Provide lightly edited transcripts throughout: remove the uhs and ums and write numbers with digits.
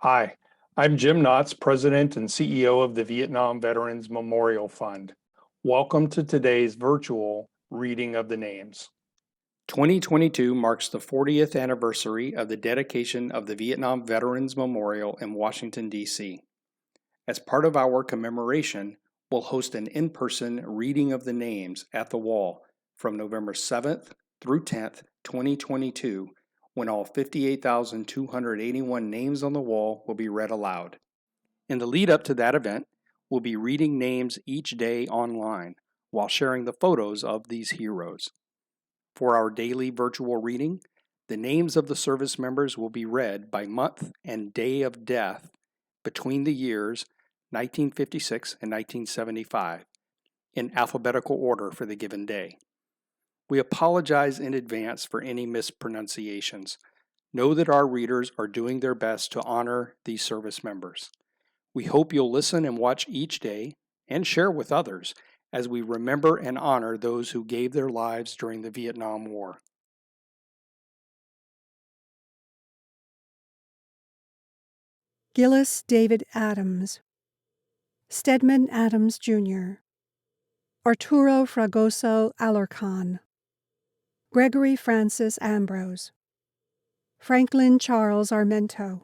Hi, I'm Jim Knotts, President and CEO of the Vietnam Veterans Memorial Fund. Welcome to today's virtual reading of the names. 2022 marks the 40th anniversary of the dedication of the Vietnam Veterans Memorial in Washington, D.C. As part of our commemoration, we'll host an in-person reading of the names at the wall from November 7th through 10th, 2022, when all 58,281 names on the wall will be read aloud. In the lead up to that event, we'll be reading names each day online while sharing the photos of these heroes. For our daily virtual reading, the names of the service members will be read by month and day of death between the years 1956 and 1975 in alphabetical order for the given day. We apologize in advance for any mispronunciations. Know that our readers are doing their best to honor these service members. We hope you'll listen and watch each day and share with others as we remember and honor those who gave their lives during the Vietnam War. Gillis David Adams, Stedman Adams Jr., Arturo Fragoso Alarcon, Gregory Francis Ambrose, Franklin Charles Armento,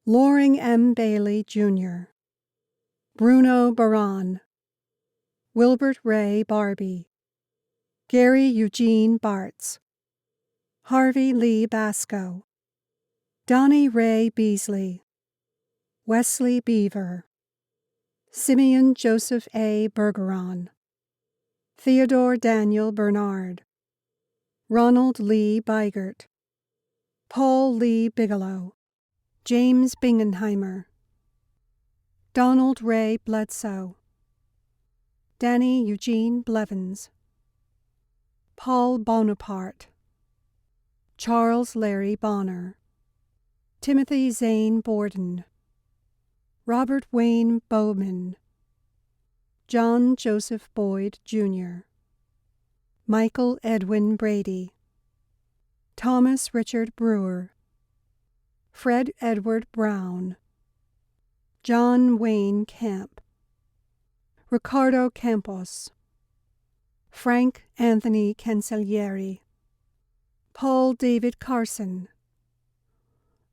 Loring M. Bailey Jr., Bruno Baran, Wilbert Ray Barbie, Gary Eugene Bartz, Harvey Lee Basco, Donnie Ray Beasley, Wesley Beaver, Simeon Joseph A. Bergeron, Theodore Daniel Bernard, Ronald Lee Beigert, Paul Lee Bigelow, James Bingenheimer, Donald Ray Bledsoe, Danny Eugene Blevins, Paul Bonaparte, Charles Larry Bonner, Timothy Zane Borden, Robert Wayne Bowman, John Joseph Boyd, Jr., Michael Edwin Brady, Thomas Richard Brewer, Fred Edward Brown, John Wayne Camp, Ricardo Campos, Frank Anthony Cancellieri, Paul David Carson,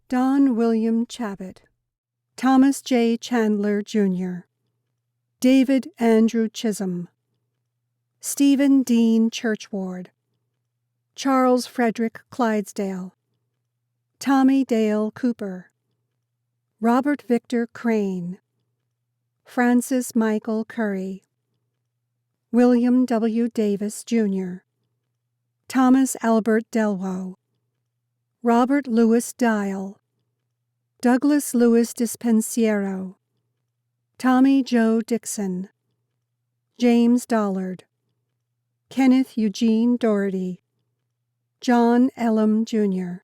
Don William Chabot, Thomas J. Chandler, Jr., David Andrew Chisholm, Stephen Dean Churchward, Charles Frederick Clydesdale, Tommy Dale Cooper, Robert Victor Crane, Francis Michael Curry, William W. Davis, Jr., Thomas Albert Delwo, Robert Louis Dial, Douglas Louis Dispensiero, Tommy Joe Dixon, James Dollard, Kenneth Eugene Doherty, John Elam, Jr.,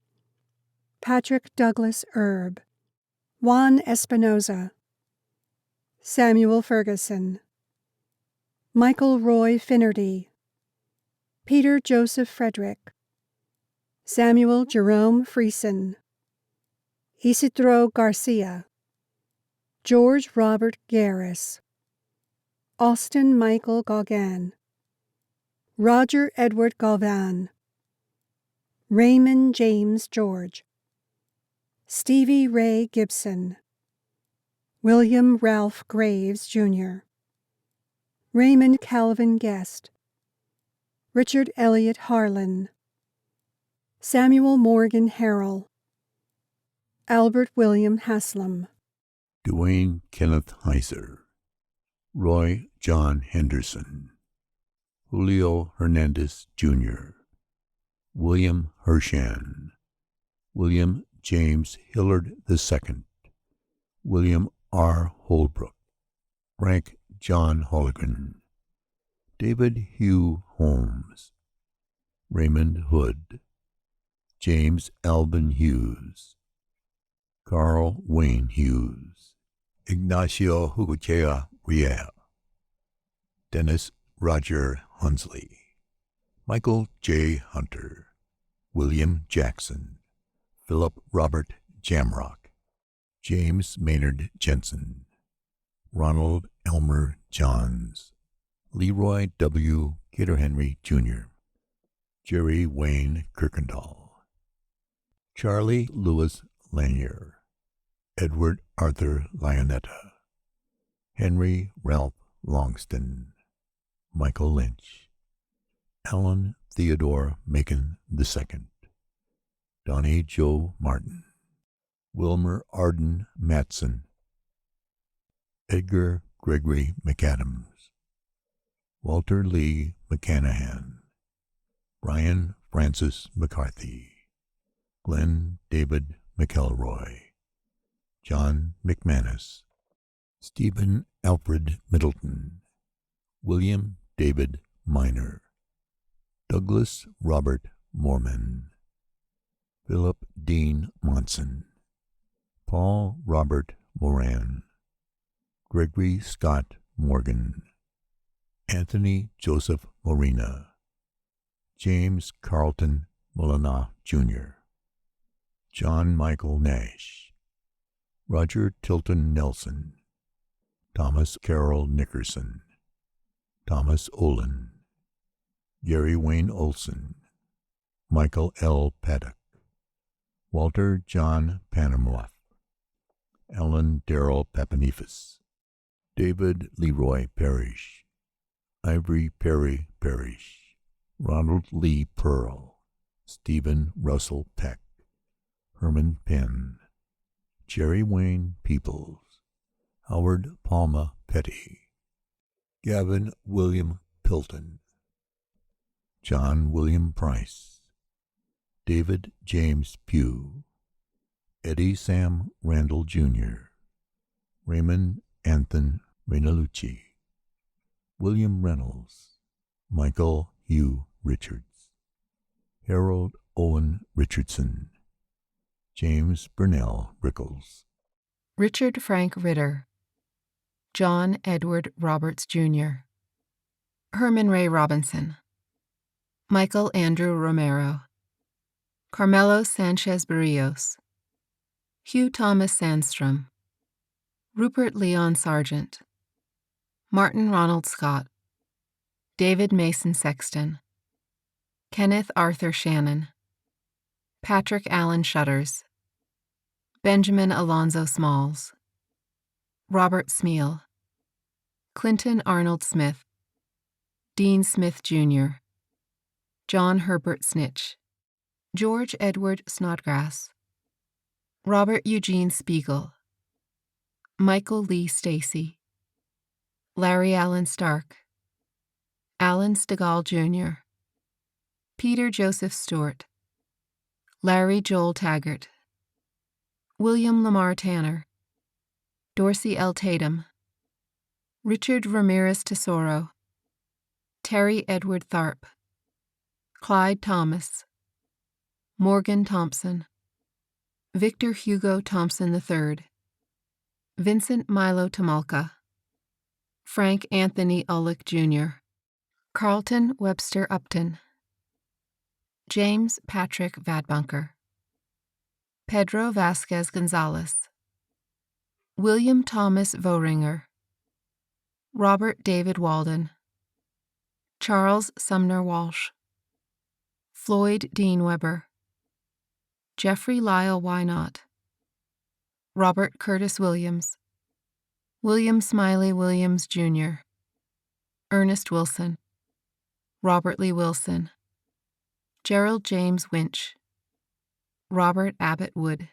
Patrick Douglas Erb, Juan Espinoza, Samuel Ferguson, Michael Roy Finnerty, Peter Joseph Frederick, Samuel Jerome Friesen, Isidro Garcia, George Robert Garris, Austin Michael Gauguin, Roger Edward Galvan, Raymond James George, Stevie Ray Gibson, William Ralph Graves, Jr., Raymond Calvin Guest, Richard Elliott Harlan, Samuel Morgan Harrell, Albert William Haslam, Dwayne Kenneth Heiser, Roy John Henderson, Julio Hernandez, Jr., William Hershan, William James Hillard II, William R. Holbrook, Frank John Holligan, David Hugh Holmes, Raymond Hood, James Alvin Hughes, Carl Wayne Hughes, Ignacio Huguchea Riel, Dennis Roger Hunsley, Michael J. Hunter, William Jackson, Philip Robert Jamrock, James Maynard Jensen, Ronald Elmer Johns, Leroy W. Cater-Henry, Jr., Jerry Wayne Kirkendall, Charlie Louis Lanier, Edward Arthur Lionetta, Henry Ralph Longston, Michael Lynch, Alan Theodore Macon II, Donnie Joe Martin, Wilmer Arden Matson, Edgar Gregory McAdams, Walter Lee McCanahan, Brian Francis McCarthy, Glenn David McElroy, John McManus, Stephen Alfred Middleton, William David Minor, Douglas Robert Moorman, Philip Dean Monson, Paul Robert Moran, Gregory Scott Morgan, Anthony Joseph Morena, James Carlton Molina, Jr., John Michael Nash, Roger Tilton Nelson, Thomas Carroll Nickerson, Thomas Olin, Gary Wayne Olson, Michael L. Paddock, Walter John Panamoff, Alan Darrell Papanifas, David Leroy Parrish, Ivory Perry Parrish, Ronald Lee Pearl, Stephen Russell Peck, Herman Penn, Jerry Wayne Peoples, Howard Palma Petty, Gavin William Pilton, John William Price, David James Pugh, Eddie Sam Randall, Jr., Raymond Anthony Renalucci, William Reynolds, Michael Hugh Richards, Harold Owen Richardson, James Burnell Brickles, Richard Frank Ritter, John Edward Roberts, Jr., Herman Ray Robinson, Michael Andrew Romero, Carmelo Sanchez Barrios, Hugh Thomas Sandstrom, Rupert Leon Sargent, Martin Ronald Scott, David Mason Sexton, Kenneth Arthur Shannon, Patrick Allen Shutters, Benjamin Alonzo Smalls, Robert Smeal, Clinton Arnold Smith, Dean Smith, Jr., John Herbert Snitch, George Edward Snodgrass, Robert Eugene Spiegel, Michael Lee Stacy, Larry Allen Stark, Alan Stegall, Jr., Peter Joseph Stewart, Larry Joel Taggart, William Lamar Tanner, Dorsey L. Tatum, Richard Ramirez Tesoro, Terry Edward Tharp, Clyde Thomas, Morgan Thompson, Victor Hugo Thompson III, Vincent Milo Tamalka, Frank Anthony Ullick, Jr., Carlton Webster Upton, James Patrick Vadbunker, Pedro Vasquez Gonzalez, William Thomas Vohringer, Robert David Walden, Charles Sumner Walsh, Floyd Dean Weber, Jeffrey Lyle Wynot, Robert Curtis Williams, William Smiley Williams, Jr., Ernest Wilson, Robert Lee Wilson, Gerald James Winch, Robert Abbott Wood,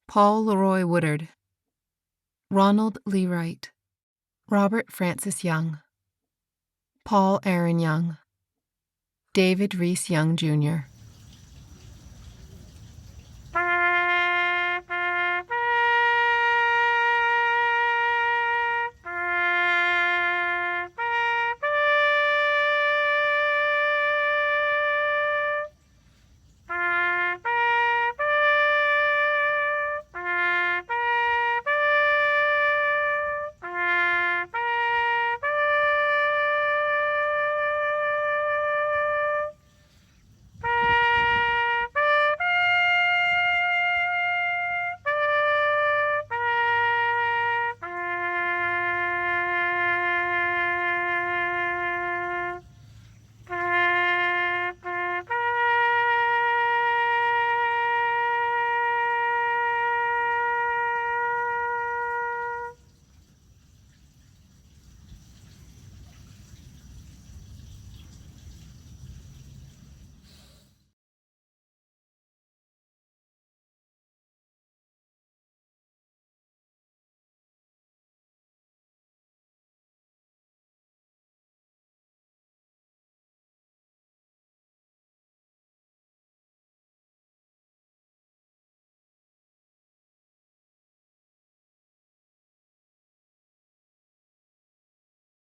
Paul Leroy Woodard, Ronald Lee Wright, Robert Francis Young, Paul Aaron Young, David Reese Young, Jr.,